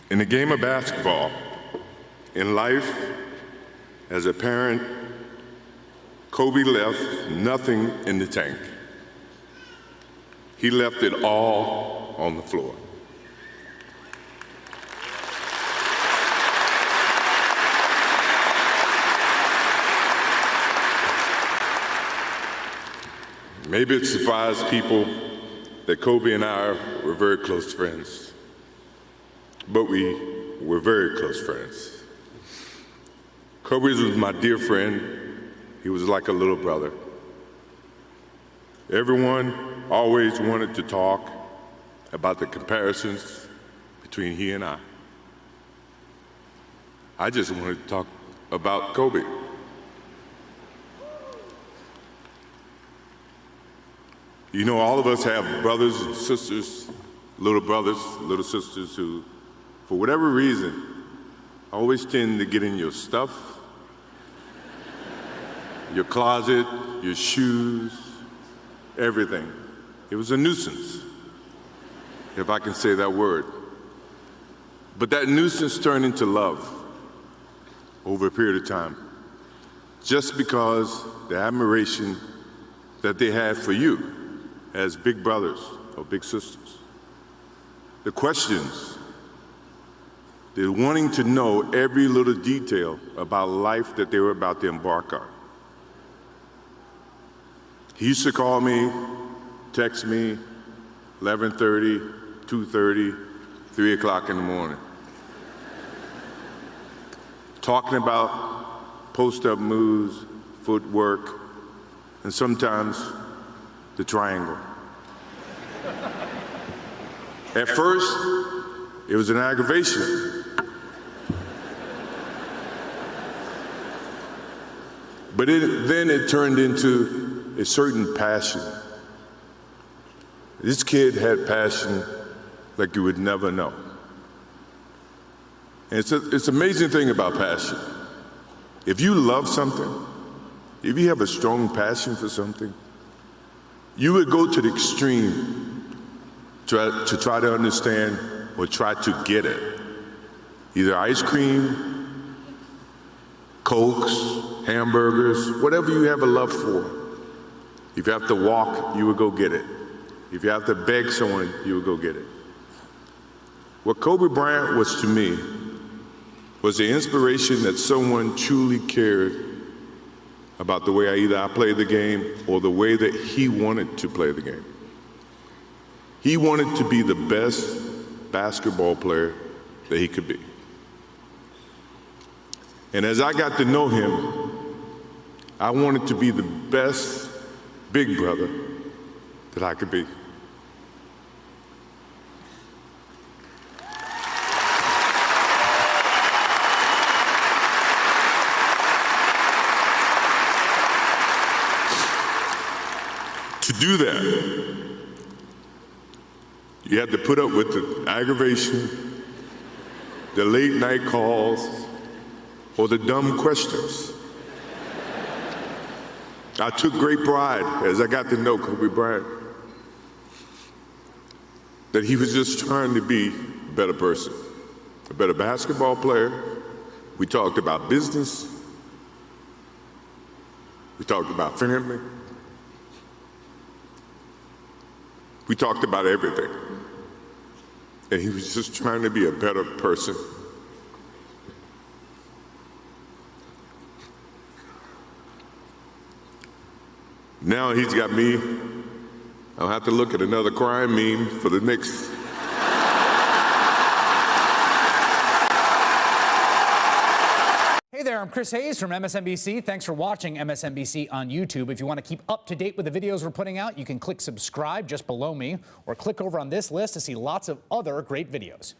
In the game of basketball, in life, as a parent, Kobe left nothing in the tank. He left it all on the floor. Maybe it surprised people that Kobe and I were very close friends, but we were very close friends. Kobe was my dear friend. He was like a little brother. Everyone always wanted to talk about the comparisons between he and I. I just wanted to talk about Kobe. You know, all of us have brothers and sisters, little sisters who, for whatever reason, always tend to get in your stuff, your closet, your shoes, everything. It was a nuisance, if I can say that word. But that nuisance turned into love over a period of time, just because the admiration that they had for you as big brothers or big sisters. The questions, the wanting to know every little detail about life that they were about to embark on. He used to call me, text me, 11:30, 2:30, 3 o'clock in the morning, talking about post-up moves, footwork, and sometimes the triangle. At first, it was an aggravation. But then it turned into a certain passion. This kid had passion like you would never know. And it's an amazing thing about passion. If you love something, if you have a strong passion for something, you would go to the extreme to try to understand or try to get it. Either ice cream, Cokes, hamburgers, whatever you have a love for. If you have to walk, you would go get it. If you have to beg someone, you would go get it. What Kobe Bryant was to me was the inspiration that someone truly cared about the way I played the game or the way that he wanted to play the game. He wanted to be the best basketball player that he could be. And as I got to know him, I wanted to be the best big brother that I could be. To do that, you had to put up with the aggravation, the late night calls, or the dumb questions. I took great pride as I got to know Kobe Bryant that he was just trying to be a better person, a better basketball player. We talked about business. We talked about family. We talked about everything. And he was just trying to be a better person. Now he's got me. I'll have to look at another crime meme for the next. Hey there, I'm Chris Hayes from MSNBC. Thanks for watching MSNBC on YouTube. If you want to keep up to date with the videos we're putting out, you can click subscribe just below me or click over on this list to see lots of other great videos.